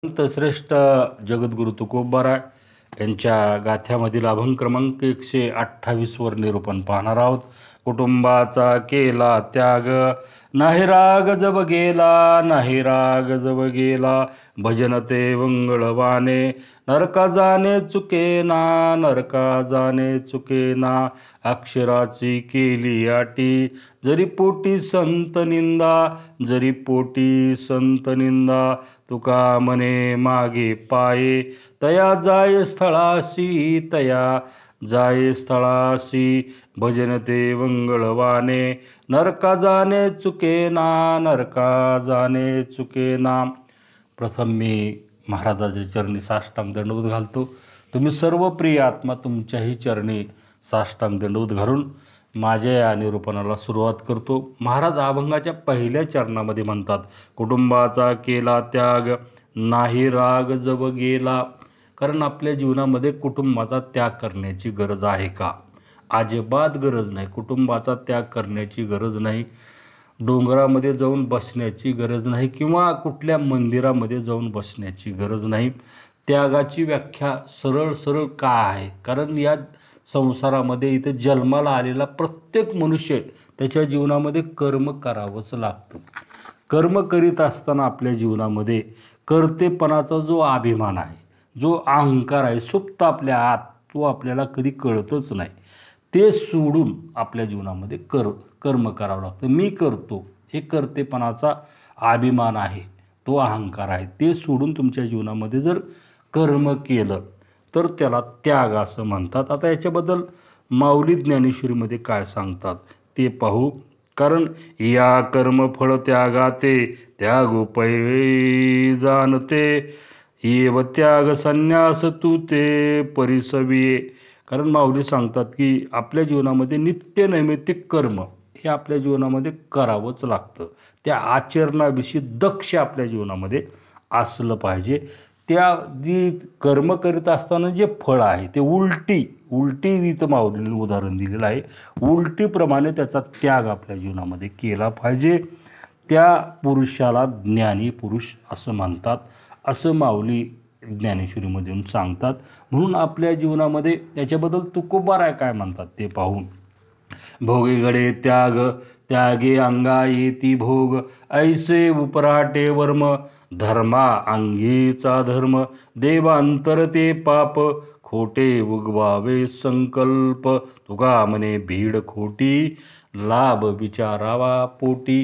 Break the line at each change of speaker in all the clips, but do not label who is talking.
संत श्रेष्ठ जगद्गुरु तुकोबाराय यांच्या गाथ्यामधील अभंग क्रमांक 128 वर निरूपण पाहणार आहोत. कुटुंबाचा केला त्याग, नाही राग जब गेला, नाही राग जब गेला. भजन ते वंगळवाने, नरका जाणे चुकेना, नरका जाणे चुकेना. अक्षराची केली आटी, जरी पोटी संत निंदा, जरी पोटी संत निंदा. तुका म्हणे मागे पाये, तया जाय स्थळाशी, तया जाय स्थळाशी. भजन ते वंगळवाने, नरका जाणे चुकेना, नरका जाणे चुकेना. प्रथम मी महाराजाच्या चरणी साष्टांग दंडवत घालतो. तुम्ही सर्व प्रिय आत्मा तुमच्याही चरणी साष्टांग दंडवत घालून माझ्या या निरूपणाला सुरुवात करतो. महाराज अभंगाच्या पहिल्या चरणामध्ये म्हणतात, कुटुंबाचा केला त्याग, नाही राग जब गेला. कारण आपल्या जीवनामध्ये कुटुंबाचा त्याग करण्याची गरज आहे का? अजिबात गरज नाही. कुटुंबाचा त्याग करण्याची गरज नाही. डोंगरामध्ये जाऊन बसण्याची गरज नाही किंवा कुठल्या मंदिरामध्ये जाऊन बसण्याची गरज नाही. त्यागाची व्याख्या सरळ सरळ का आहे? कारण या संसारामध्ये इथं जन्माला आलेला प्रत्येक मनुष्य त्याच्या जीवनामध्ये कर्म करावंच लागतं. कर्म करीत असताना आपल्या जीवनामध्ये कर्तेपणाचा जो अभिमान आहे, जो अहंकार आहे, सुप्त आपल्या आत, तो आपल्याला कधी कळतच नाही. ते सोडून आपल्या जीवनामध्ये कर्म करावं लागतं. मी करतो हे कर्तेपणाचा अभिमान आहे, तो अहंकार आहे. ते सोडून तुमच्या जीवनामध्ये जर कर्म केलं तर त्याला त्याग असं म्हणतात. आता याच्याबद्दल माऊली ज्ञानेश्वरीमध्ये काय सांगतात ते पाहू. कारण या कर्मफळ त्यागाते, त्यागो पै जाणते. येव त्याग संन्यास तू ते परिसविये. कारण माऊली सांगतात की आपल्या जीवनामध्ये नित्य नैमित्तिक कर्म हे आपल्या जीवनामध्ये करावंच लागतं. त्या आचरणाविषयी दक्ष आपल्या जीवनामध्ये असलं पाहिजे. त्या जी कर्म करीत असताना जे फळ आहे ते उलटी इथं माऊलीने उदाहरण दिलेलं आहे. उलटीप्रमाणे त्याचा त्याग आपल्या जीवनामध्ये केला पाहिजे. त्या पुरुषाला ज्ञानी पुरुष असं म्हणतात, असं माऊली ज्ञानेश्वरीमधून सांगतात. म्हणून आपल्या जीवनामध्ये त्याच्याबद्दल तुकोबाराय काय म्हणतात ते पाहून. भोगेगडे त्याग, त्यागे अंगा येती भोग. ऐसे उपराटे वर्म, धर्मा अंगीचा धर्म. देवांतर ते पाप, खोटे उगवावे संकल्प. तुका म्हणे भीड खोटी, लाभ विचारावा पोटी.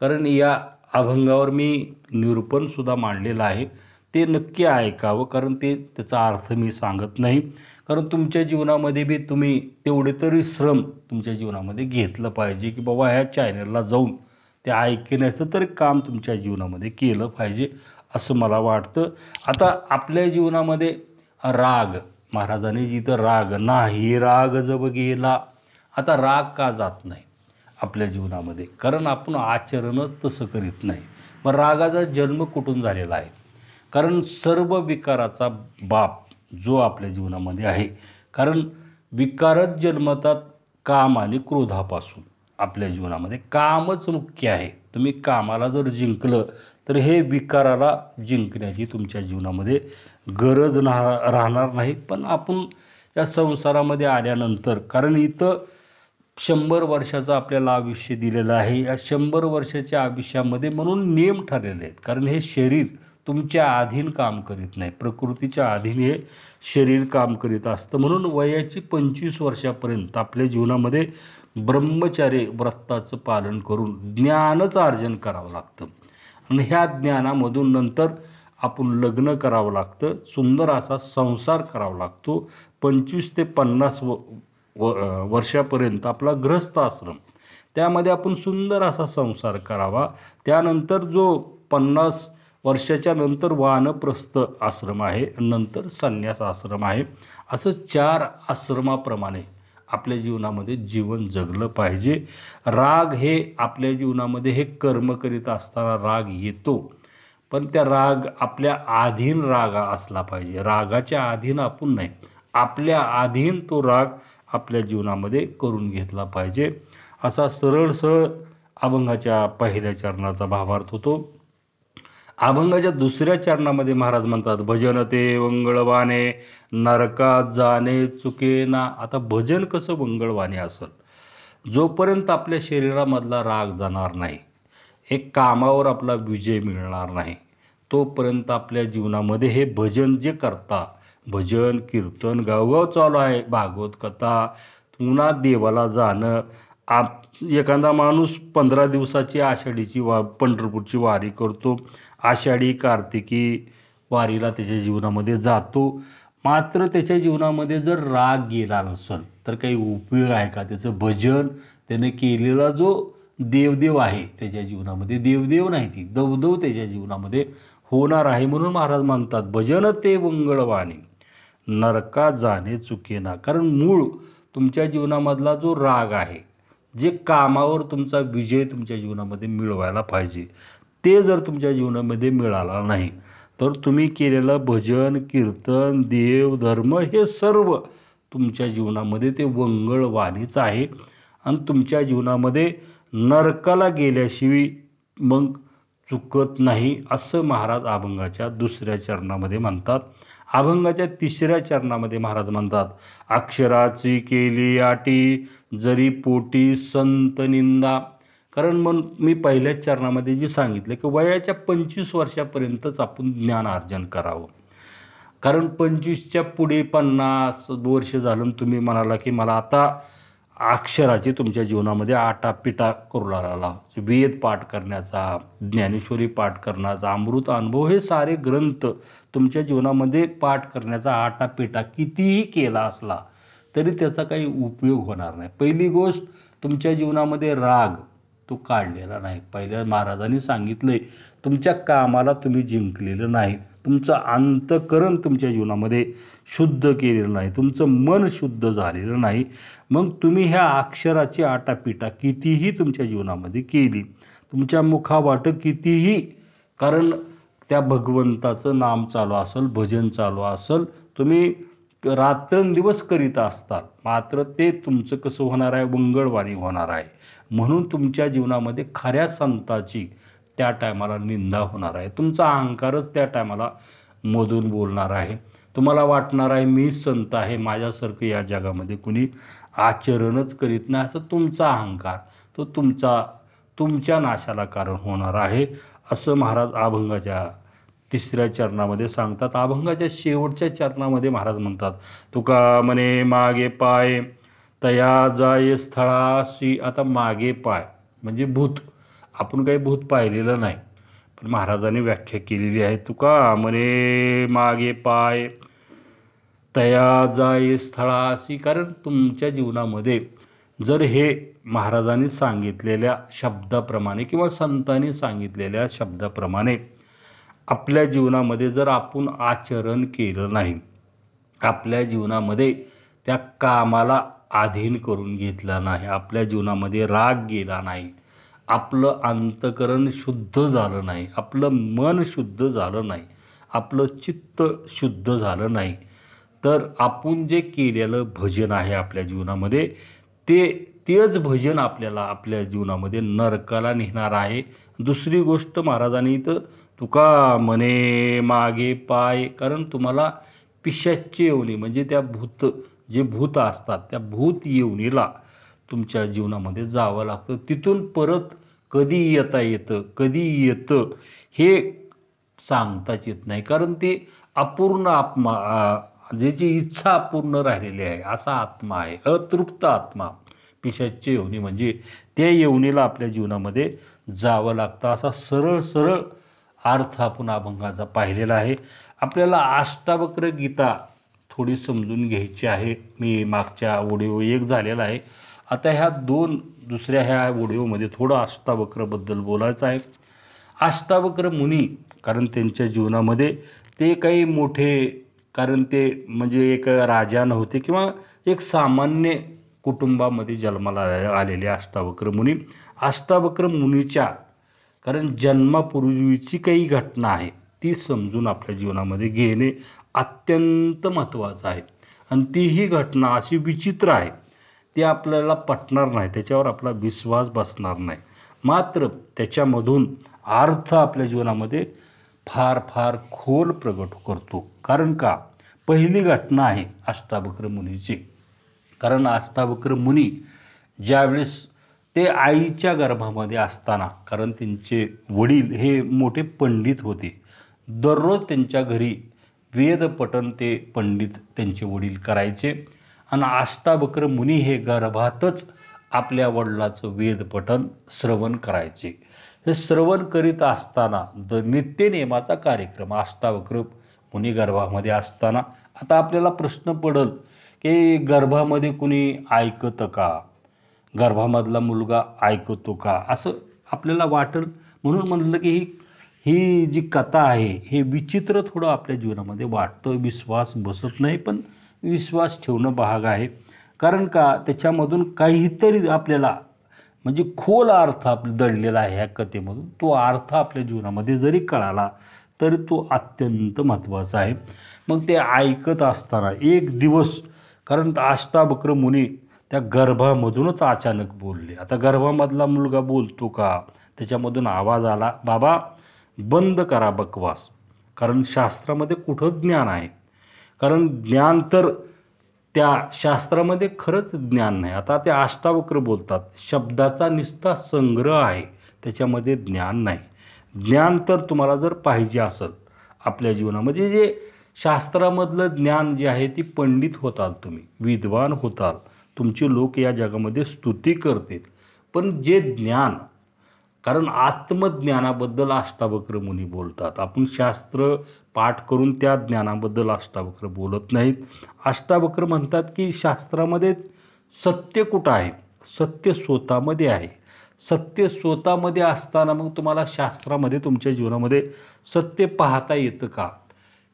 कारण या अभंगावर मी निरूपणसुद्धा मांडलेलं आहे, ते नक्की ऐकावं. कारण त्याचा अर्थ मी सांगत नाही. कारण तुमच्या जीवनामध्ये बी तुम्ही तेवढे तरी श्रम तुमच्या जीवनामध्ये घेतलं पाहिजे की बाबा ह्या चॅनलला जाऊन ते ऐकण्याचं तरी काम तुमच्या जीवनामध्ये केलं पाहिजे असं मला वाटतं. आता आपल्या जीवनामध्ये राग, महाराजांनी जिथं राग, नाही राग जब गेला. आता राग का जात नाही आपल्या जीवनामध्ये? कारण आपण आचरण तसं करीत नाही. मग रागाचा जन्म कुठून झालेला आहे? कारण सर्व विकाराचा बाप जो आपल्या जीवनामध्ये आहे. कारण विकारच जन्मतात काम आणि क्रोधापासून. आपल्या जीवनामध्ये कामच मुख्य आहे. तुम्ही कामाला जर जिंकलं तर हे विकाराला जिंकण्याची तुमच्या जीवनामध्ये गरज राहणार नाही. पण आपण या संसारामध्ये आल्यानंतर, कारण इथं 100 वर्षाचं आपल्याला आयुष्य दिलेलं आहे. या 100 वर्षाच्या आयुष्यामध्ये म्हणून नियम ठरलेले आहेत. कारण हे शरीर तुमच्या अधीन काम करीत नाही, प्रकृतीच्या अधीन हे शरीर काम करीत असतं. म्हणून वयाची 25 वर्षापर्यंत आपल्या जीवनामध्ये ब्रह्मचर्य व्रताचं पालन करून ज्ञानाचं अर्जन करावं लागतं. आणि ह्या ज्ञानामधून नंतर आपण लग्न करावं लागतं, सुंदर असा संसार करावा लागतो. 25 ते 50 वर्षापर्यंत आपला गृहस्थ आश्रम, त्यामध्ये आपण सुंदर असा संसार करावा. त्यानंतर जो 50 वर्षाच्या नंतर वानप्रस्थ आश्रम आहे, नंतर संन्यास आश्रम आहे. असं 4 आश्रमाप्रमाणे आपल्या जीवनामध्ये जीवन जगलं पाहिजे. राग हे आपल्या जीवनामध्ये हे कर्म करीत असताना राग येतो, पण त्या राग आपल्या अधीन राग असला पाहिजे. रागाच्या अधीन आपण नाही, आपल्या अधीन तो राग आपल्या जीवनामध्ये करून घेतला पाहिजे. असा सरळ अभंगाच्या पहिल्या चरणाचा भावार्थ होतो. अभंगाच्या दुसऱ्या चरणामध्ये महाराज म्हणतात, भजन ते वंगळवाने नरकात जाणे चुकेना. आता भजन कसं वंगळवाणे असेल? जोपर्यंत आपल्या शरीरामधला राग जाणार नाही, एक कामावर आपला विजय मिळणार नाही, तोपर्यंत आपल्या जीवनामध्ये हे भजन जे करता, भजन कीर्तन गावगाव चालू आहे, भागवत कथा, पुन्हा देवाला जाणं. एखादा माणूस 15 दिवसाची आषाढीची पंढरपूरची वारी करतो, आषाढी कार्तिकी वारीला त्याच्या जीवनामध्ये जातो, मात्र त्याच्या जीवनामध्ये जर राग गेला नसेल तर काही उपयोग आहे का? त्याचं भजन त्याने केलेला जो देवदेव आहे त्याच्या जीवनामध्ये, देवदेव नाही ती दवदव त्याच्या जीवनामध्ये होणार आहे. म्हणून महाराज म्हणतात, भजन ते वंगळवाणे नरका जाणे चुकेना. कारण मूळ तुमच्या जीवनामधला जो राग आहे, जे कामावर तुमचा विजय तुमच्या जीवनामध्ये मिळवायला पाहिजे, ते जर तुमच्या जीवनामध्ये मिळाला नाही तर तुम्ही केलेलं भजन कीर्तन देव धर्म हे सर्व तुमच्या जीवनामध्ये ते वंगळवाणीच आहे आणि तुमच्या जीवनामध्ये नरकाला गेल्याशिवाय मग चुकत नाही, असं महाराज अभंगाच्या दुसऱ्या चरणामध्ये म्हणतात. अभंगाच्या तिसऱ्या चरणामध्ये महाराज म्हणतात, अक्षराची केली आटी जरी पोटी संत निंदा. कारण मग मी पहिल्याच चरणामध्ये जे सांगितलं की वयाच्या 25 वर्षापर्यंतच आपण ज्ञानार्जन करावं. कारण 25च्या पुढे 50 वर्ष झालं तुम्ही म्हणाला की मला आता अक्षराची तुमच्या जीवनामध्ये आटापिटा करू लागला, वेद पाठ करण्याचा, ज्ञानेश्वरी पाठ करण्याचा, अमृत अनुभव हे सारे ग्रंथ तुमच्या जीवनामध्ये पाठ करण्याचा आटापिटा कितीही केला असला तरी त्याचा काही उपयोग होणार नाही. पहिली गोष्ट, तुमच्या जीवनामध्ये राग तो काढलेला नाही. पहिल्या महाराजांनी सांगितलंय, तुमच्या कामाला तुम्ही जिंकलेलं नाही, तुमचं अंतःकरण तुमच्या जीवनामध्ये शुद्ध केलेलं नाही, तुमचं मन शुद्ध झालेलं नाही. मग तुम्ही ह्या अक्षराची आटापिटा कितीही तुमच्या जीवनामध्ये केली, तुमच्या मुखावाटं कितीही, कारण त्या भगवंताचं नाम चालू असेल, भजन चालू असेल, तुम्ही रात्रंदिवस करीत असतात, मात्र ते तुमचं कसं होणार आहे? वंगळवाणी होणार आहे. म्हणून तुमच्या जीवनामध्ये खऱ्या संताची त्या टायमाला निंदा होणार आहे. तुमचा अहंकारच त्या टायमाला मधून बोलणार आहे. तुम्हाला वाटणार आहे मी संत आहे, माझ्यासारखं या जगामध्ये कुणी आचरणच करीत नाही, असं तुमचा अहंकार तो तुमच्या नाशाला कारण होणार आहे, असं महाराज अभंगाच्या तिसऱ्या चरणामध्ये सांगतात. अभंगाच्या शेवटच्या चरणामध्ये महाराज म्हणतात, तुका म्हणे मागे पाय तया जाय स्थळाशी. आता मागे पाय म्हणजे भूत, आपण काही भूत पाहिलेलं नाही, पण महाराजांनी व्याख्या केलेली आहे, तुका म्हणे मागे पाय तया जाय स्थळाशी. कारण तुमच्या जीवनामध्ये जर हे महाराजांनी सांगितलेल्या शब्दाप्रमाणे किंवा संतांनी सांगितलेल्या शब्दाप्रमाणे आपल्या जीवनामध्ये जर आपण आचरण केलं नाही, आपल्या जीवनामध्ये त्या कामाला अधीन करून घेतला नाही, आपल्या जीवनामध्ये राग गेला नाही, आपलं अंतःकरण शुद्ध झालं नाही, आपलं मन शुद्ध झालं नाही, आपलं चित्त शुद्ध झालं नाही, तर आपण जे केलेलं भजन आहे आपल्या जीवनामध्ये तेच भजन आपल्याला आपल्या जीवनामध्ये नरकाला नेणार आहे. दुसरी गोष्ट महाराजांनी इथं तुका म्हणे मागे पाय, कारण तुम्हाला पिशाच्ची येवणी म्हणजे त्या जे भूत असतात त्या भूत येवणीला तुमच्या जीवनामध्ये जावं लागतं. तिथून परत कधी कधी येतं हे सांगताच येत नाही, कारण ते अपूर्ण आत्मा, ज्याची इच्छा अपूर्ण राहिलेली आहे असा आत्मा आहे, अतृप्त आत्मा. पिशाच्ची येवणी म्हणजे त्या येवणीला आपल्या जीवनामध्ये जावं लागतं, असा सरळ अर्थ आपण अभंगाचा पाहिलेला आहे. आपल्याला अष्टावक्र गीता थोडी समजून घ्यायची आहे. मी मागच्या ऑडिओ 1 झालेला आहे, आता ह्या दुसऱ्या ह्या ऑडिओमध्ये थोडं अष्टावक्रबद्दल बोलायचं आहे. अष्टावक्र मुनी, कारण त्यांच्या जीवनामध्ये ते काही मोठे, कारण ते म्हणजे एक राजा नव्हते किंवा एक सामान्य कुटुंबामध्ये जन्माला आलेले अष्टावक्र मुनी. अष्टावक्र मुनीच्या कारण जन्मापूर्वीची काही घटना आहे ती समजून आपल्या जीवनामध्ये घेणे अत्यंत महत्त्वाचं आहे. आणि तीही घटना अशी विचित्र आहे, ती आपल्याला पटणार नाही, त्याच्यावर आपला विश्वास बसणार नाही, मात्र त्याच्यामधून अर्थ आपल्या जीवनामध्ये फार फार खोल प्रगट करतो. कारण का, पहिली घटना आहे अष्टावक्र मुनीची. कारण अष्टावक्र मुनी ज्यावेळेस ते आईच्या गर्भामध्ये असताना, कारण त्यांचे वडील हे मोठे पंडित होते, दररोज त्यांच्या घरी वेदपठण ते पंडित त्यांचे वडील करायचे. आणि अष्टावक्र मुनी हे गर्भातच आपल्या वडिलाचं वेदपठण श्रवण करायचे. हे श्रवण करीत असताना नित्यनेमाचा कार्यक्रम अष्टावक्र मुनी गर्भामध्ये असताना. आता आपल्याला प्रश्न पडेल की गर्भामध्ये कुणी ऐकतं का, गर्भामधला मुलगा ऐकतो का, असं आपल्याला वाटेल. म्हणून म्हणलं की ही जी कथा आहे हे विचित्र थोडं आपल्या जीवनामध्ये वाटतं, विश्वास बसत नाही, पण विश्वास ठेवणं भाग आहे. कारण का, त्याच्यामधून काहीतरी आपल्याला म्हणजे खोल अर्थ आपला दडलेला आहे ह्या कथेमधून. तो अर्थ आपल्या जीवनामध्ये जरी कळाला तरी तो अत्यंत महत्त्वाचा आहे. मग ते ऐकत असताना एक दिवस, कारण अष्टावक्र मुनी त्या गर्भामधूनच अचानक बोलले. आता गर्भामधला मुलगा बोलतो का, त्याच्यामधून आवाज आला, बाबा बंद करा बकवास, कारण शास्त्रामध्ये कुठं ज्ञान आहे. कारण ज्ञान तर त्या शास्त्रामध्ये खरंच ज्ञान नाही. आता ते अष्टावक्र बोलतात, शब्दाचा निस्ता संग्रह आहे, त्याच्यामध्ये ज्ञान नाही. ज्ञान तर तुम्हाला जर पाहिजे असेल आपल्या जीवनामध्ये, जे शास्त्रामधलं ज्ञान जे आहे ती पंडित होताल, तुम्ही विद्वान होताल, तुमचे लोक या जगामध्ये स्तुती करतील. पण जे ज्ञान, कारण आत्मज्ञानाबद्दल अष्टावक्र मुनी बोलतात. आपण शास्त्र पाठ करून त्या ज्ञानाबद्दल अष्टावक्र बोलत नाहीत. अष्टावक्र म्हणतात की शास्त्रामध्ये सत्य कुठं आहे, सत्य स्वतःमध्ये आहे. सत्य स्वतःमध्ये असताना मग तुम्हाला शास्त्रामध्ये तुमच्या जीवनामध्ये सत्य पाहता येतं का,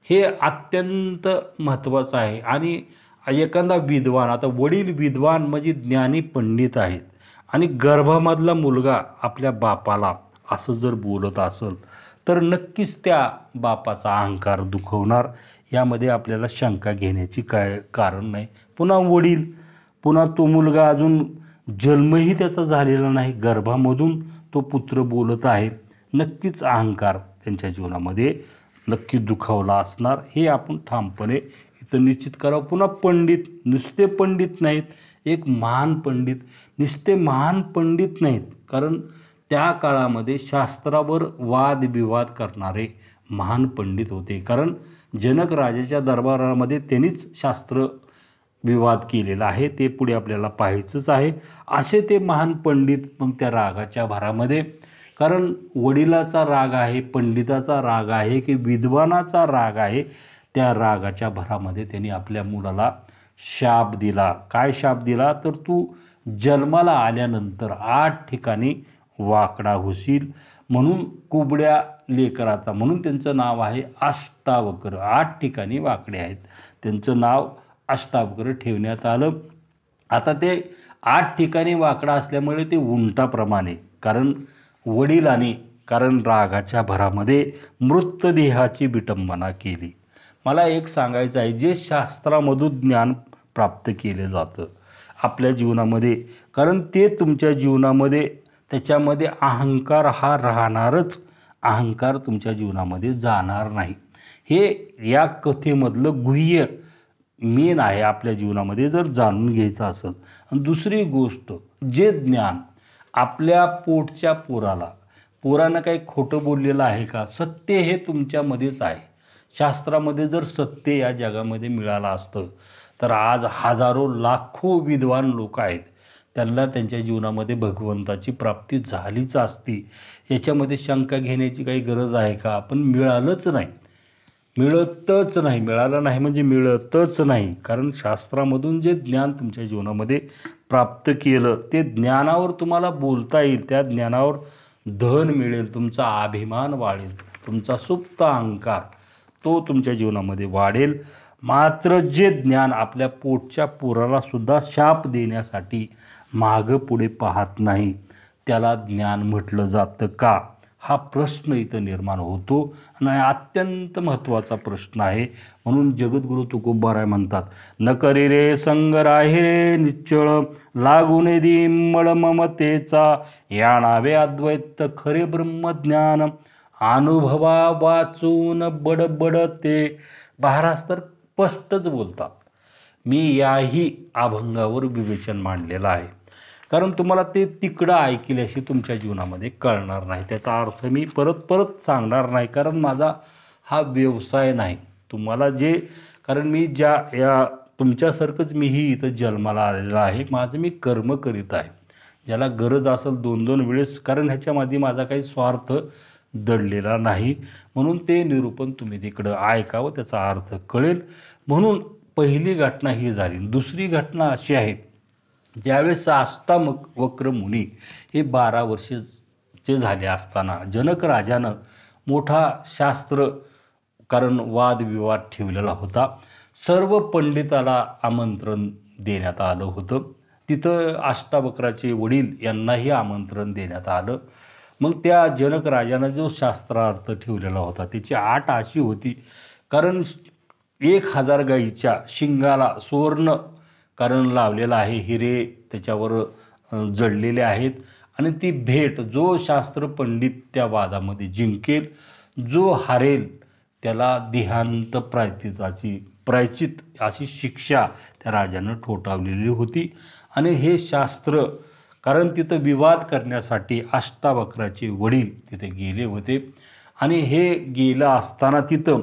हे अत्यंत महत्त्वाचं आहे. आणि एखादा विद्वान, आता वडील विद्वान म्हणजे ज्ञानी पंडित आहेत, आणि गर्भामधला मुलगा आपल्या बापाला असं जर बोलत असेल तर नक्कीच त्या बापाचा अहंकार दुखवणार. यामध्ये आपल्याला शंका घेण्याची काय कारण नाही. पुन्हा वडील, पुन्हा तो मुलगा अजून जन्मही त्याचा झालेला नाही, गर्भामधून तो पुत्र बोलत आहे, नक्कीच अहंकार त्यांच्या जीवनामध्ये नक्की दुखावला असणार, हे आपण ठामपणे इथं निश्चित करावं. पुन्हा पंडित, नुसते पंडित नाहीत, एक महान पंडित, नुसते महान पंडित नाहीत, कारण त्या काळामध्ये शास्त्रावर वादविवाद करणारे महान पंडित होते. कारण जनक राजाच्या दरबारामध्ये त्यांनीच शास्त्र विवाद केलेला आहे, ते पुढे आपल्याला पाहायचंच आहे. असे ते महान पंडित मग त्या रागाच्या भरामध्ये, कारण वडिलाचा राग आहे, पंडिताचा राग आहे की विद्वानाचा राग आहे, त्या रागाच्या भरामध्ये त्यांनी आपल्या मुलाला शाप दिला. काय शाप दिला, तर तू जन्माला आल्यानंतर 8 ठिकाणी वाकडा होशील. म्हणून कुबड्या लेकराचा, म्हणून त्यांचं नाव आहे अष्टावक्र. 8 ठिकाणी वाकडे आहेत, त्यांचं नाव अष्टावक्र ठेवण्यात आलं. आता ते 8 ठिकाणी वाकडा असल्यामुळे ते उंटाप्रमाणे, कारण वडिलांनी, कारण रागाच्या भरामध्ये मृतदेहाची विटंबना केली. मला एक सांगायचं आहे, जे शास्त्रामधून ज्ञान प्राप्त केलं जातं आपल्या जीवनामध्ये, कारण ते तुमच्या जीवनामध्ये त्याच्यामध्ये अहंकार हा राहणारच, अहंकार तुमच्या जीवनामध्ये जाणार नाही. हे या कथेमधलं गुह्य मेन आहे आपल्या जीवनामध्ये जर जाणून घ्यायचं असेल. आणि दुसरी गोष्ट, जे ज्ञान आपल्या पोटच्या पोरानं काही खोटं बोललेलं आहे का, सत्य हे तुमच्यामध्येच आहे. शास्त्रामध्ये जर सत्य या जगामध्ये मिळालं असतं तर आज हजारो लाखो विद्वान लोक आहेत, त्यांना त्यांच्या जीवनामध्ये भगवंताची प्राप्ती झालीच असती. याच्यामध्ये शंका घेण्याची काही गरज आहे का, पण मिळालंच नाही, मिळतच नाही, मिळालं नाही म्हणजे मिळतच नाही. कारण शास्त्रामधून जे ज्ञान तुमच्या जीवनामध्ये प्राप्त केलं, ते ज्ञानावर तुम्हाला बोलता येईल, त्या ज्ञानावर धन मिळेल, तुमचा अभिमान वाढेल, तुमचा सुप्त अहंकार तो तुमच्या जीवनामध्ये वाढेल. मात्र जे ज्ञान आपल्या पोटच्या पोराला सुद्धा शाप देण्यासाठी मागं पुढे पाहत नाही, त्याला ज्ञान म्हटलं जातं का, हा प्रश्न इथं निर्माण होतो. आणि अत्यंत महत्त्वाचा प्रश्न आहे. म्हणून जगद्गुरू तुकोबाराय म्हणतात, न करी रे संग राही रे निश्चळ, लागून दी मळ ममतेचा, या नावे अद्वैत खरे ब्रह्मज्ञान. अनुभवा वाचून बडबड ते महाराज तर स्पष्टच बोलतात. मी याही अभंगावर विवेचन मांडलेलं आहे, कारण तुम्हाला ते तिकडं ऐकल्याशी तुमच्या जीवनामध्ये कळणार नाही. त्याचा अर्थ मी परत परत सांगणार नाही, कारण माझा हा व्यवसाय नाही. तुम्हाला जे, कारण मी या तुमच्यासारखंच मीही इथं जन्माला आलेला आहे. माझं मी कर्म करीत आहे. ज्याला गरज असेल 2-2 वेळेस, कारण ह्याच्यामध्ये माझा काही स्वार्थ दडलेला नाही. म्हणून ते निरूपण तुम्ही तिकडं ऐकावं, त्याचा अर्थ कळेल. म्हणून पहिली घटना ही झाली. दुसरी घटना अशी आहे, ज्यावेळेस अष्टावक्र मुनी हे 12 वर्षाचे झाले असताना जनक राजानं मोठा शास्त्र, कारण वादविवाद ठेवलेला होता. सर्व पंडिताला आमंत्रण देण्यात आलं होतं. तिथं अष्टावक्राचे वडील यांनाही आमंत्रण देण्यात आलं. मग त्या जनक राजानं जो शास्त्रार्थ ठेवलेला होता त्याची अट अशी होती, कारण 1000 गाईच्या शिंगाला सुवर्ण कारण लावलेलं आहे, हिरे त्याच्यावर जडलेले आहेत. आणि ती भेट जो शास्त्र पंडित त्या वादामध्ये जिंकेल, जो हारेल त्याला देहांत प्रायचित अशी शिक्षा त्या राजानं ठोठावलेली होती. आणि हे शास्त्र, कारण तिथं विवाद करण्यासाठी अष्टावक्राचे वडील तिथे गेले होते. आणि हे गेलं असताना तिथं,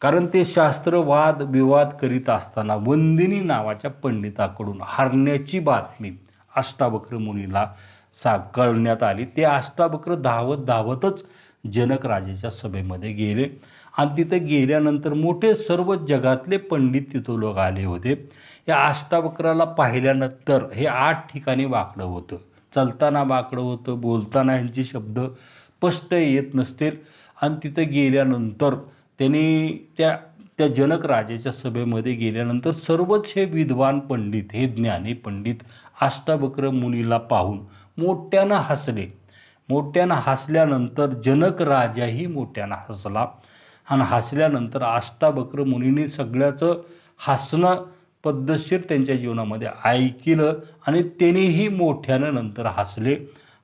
कारण ते शास्त्र वाद विवाद करीत असताना वंदिनी नावाच्या पंडिताकडून हारण्याची बातमी अष्टावक्र मुनीला कळण्यात आली. ते अष्टावक्र धावतच जनक राजाच्या सभेमध्ये गेले. आणि तिथं गेल्यानंतर मोठे सर्व जगातले पंडित तिथं लोक आले होते. या अष्टावक्राला पाहिल्यानंतर हे 8 ठिकाणी वाकडं होतं, चालताना वाकडं होतं, बोलताना ह्यांचे शब्द स्पष्ट येत नसतील. आणि तिथं गेल्यानंतर त्यांनी त्या जनक राजाच्या सभेमध्ये गेल्यानंतर सर्वच हे विद्वान पंडित, हे ज्ञानी पंडित अष्टावक्र मुनीला पाहून मोठ्यानं हसले. मोठ्यानं हसल्यानंतर जनक राजाही मोठ्यानं हसला. आणि हसल्यानंतर अष्टावक्र मुनींनी सगळ्याचं हसणं पद्धतशीर त्यांच्या जीवनामध्ये ऐकलं. आणि त्यांनीही मोठ्यानं नंतर हसले.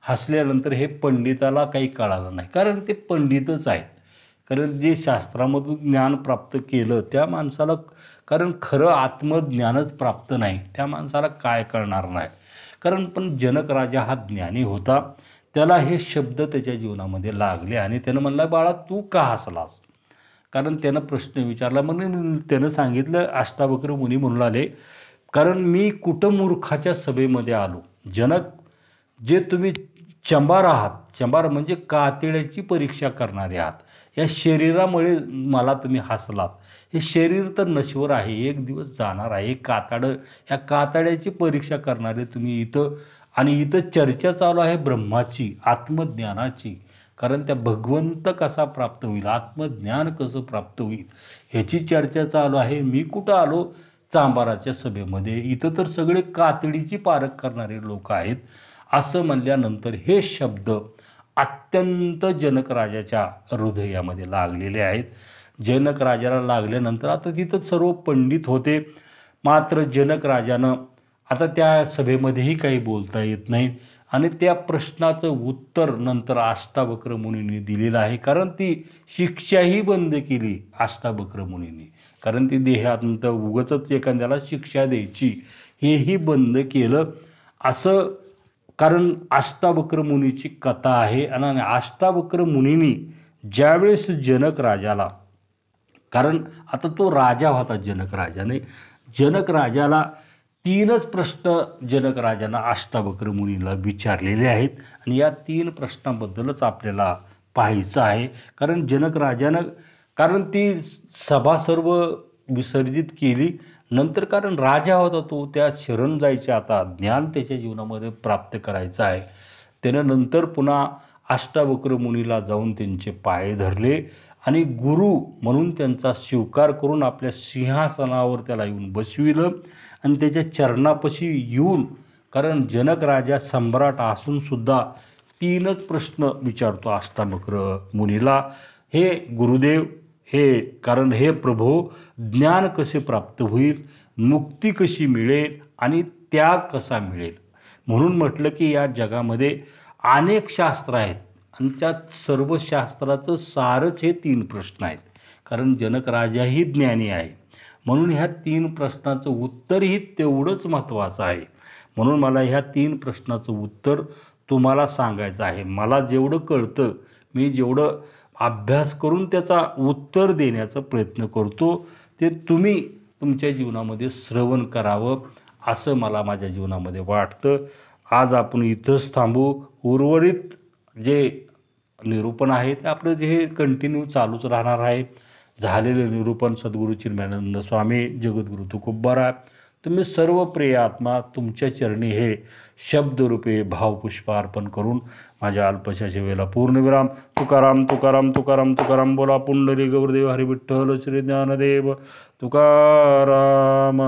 हसल्यानंतर हे पंडिताला काही कळालं नाही, कारण ते पंडितच आहेत. कारण जे शास्त्रामधून ज्ञान प्राप्त केलं त्या माणसाला, कारण खरं आत्मज्ञानच प्राप्त नाही, त्या माणसाला काय कळणार नाही. कारण पण जनक राजा हा ज्ञानी होता. त्याला हे शब्द त्याच्या जीवनामध्ये लागले. आणि त्यानं म्हणला, बाळा तू का हसलास? कारण त्यानं प्रश्न विचारला. म्हणून त्यानं सांगितलं, अष्टावक्र मुनी म्हणून आले, कारण मी कुठं मूर्खाच्या सभेमध्ये आलो. जनक, जे तुम्ही चंबार आहात, चंबार म्हणजे कातड्याची परीक्षा करणारे आहात, या शरीरामुळे मला तुम्ही हसलात. हे शरीर तर नश्वर आहे, एक दिवस जाणार आहे. ह्या कातड्याची परीक्षा करणारे तुम्ही इथं, आणि इथं चर्चा चालू आहे ब्रह्माची, आत्मज्ञानाची. कारण त्या भगवंत कसा प्राप्त होईल, आत्मज्ञान कसं प्राप्त होईल ह्याची चर्चा चालू आहे. मी कुठं आलो? चांबाराच्या सभेमध्ये. इथं तर सगळे कातडीची पारख करणारे लोक आहेत. असं म्हणल्यानंतर हे शब्द अत्यंत जनक राजाच्या हृदयामध्ये लागलेले आहेत. जनक राजाला लागल्यानंतर आता तिथं सर्व पंडित होते. मात्र जनक राजानं आता त्या सभेमध्येही काही बोलता येत नाही. आणि त्या प्रश्नाचं उत्तर नंतर अष्टावक्र मुनींनी दिलेलं आहे. कारण ती शिक्षाही बंद केली अष्टावक्र मुनींनी, कारण ती देहांत उगाचच एखाद्याला शिक्षा द्यायची हेही बंद केलं. असं कारण अष्टावक्र मुनीची कथा आहे. आणि अष्टावक्र मुनींनी ज्यावेळेस जनक राजाला, कारण आता तो राजा होता जनक राजाला 3च प्रश्न जनक राजानं अष्टावक्र मुनीला विचारलेले आहेत. आणि या 3 प्रश्नाबद्दलच आपल्याला पाहायचं आहे. कारण जनक राजानं, कारण ती सभा सर्व विसर्जित केली नंतर, कारण राजा होता तो, त्या शरण जायचे, आता ज्ञान त्याच्या जीवनामध्ये प्राप्त करायचं आहे. त्यानं नंतर पुन्हा अष्टावक्र मुनीला जाऊन त्यांचे पाय धरले आणि गुरु म्हणून त्यांचा स्वीकार करून आपल्या सिंहासनावर त्याला येऊन बसविलं. आणि त्याच्या चरणापाशी येऊन, कारण जनक राजा सम्राट असून सुद्धा 3च प्रश्न विचारतो अष्टावक्र मुनीला, हे गुरुदेव, हे कारण हे प्रभो, ज्ञान कसे प्राप्त होईल, मुक्ती कशी मिळेल आणि त्याग कसा मिळेल. म्हणून म्हटलं की या जगामध्ये अनेक शास्त्र आहेत, आणि त्यात सर्व शास्त्राचं सारच हे 3 प्रश्न आहेत. कारण जनक राजाही ज्ञानी आहे. म्हणून ह्या 3 प्रश्नाचं उत्तरही तेवढंच महत्त्वाचं आहे. म्हणून मला ह्या 3 प्रश्नाचं उत्तर तुम्हाला सांगायचं आहे. मला जेवढं कळतं, मी जेवढं अभ्यास करून त्याचा उत्तर देण्याचा प्रयत्न करतो, ते तुम्ही तुमच्या जीवनामध्ये श्रवण करावं, असं मला माझ्या जीवनामध्ये वाटतं. आज आपण इथंच थांबू. उर्वरित जे निरूपण आहे ते आपलं जे हे कंटिन्यू चालूच राहणार आहे. झालेले निरूपण सद्गुरू चिन्मयानंद स्वामी, जगद्गुरू तुकोबारा, तुम्ही सर्व प्रिय आत्मा तुमच्या चरणी हे शब्दरूपे भावपुष्प अर्पण करून माझ्या अल्पशा सेवेला पूर्णविराम. तुकाराम तुकाराम तुकाराम तुकाराम. बोला पुंडलिक गौरदेव हरी विठ्ठल श्री ज्ञानदेव तुकाराम.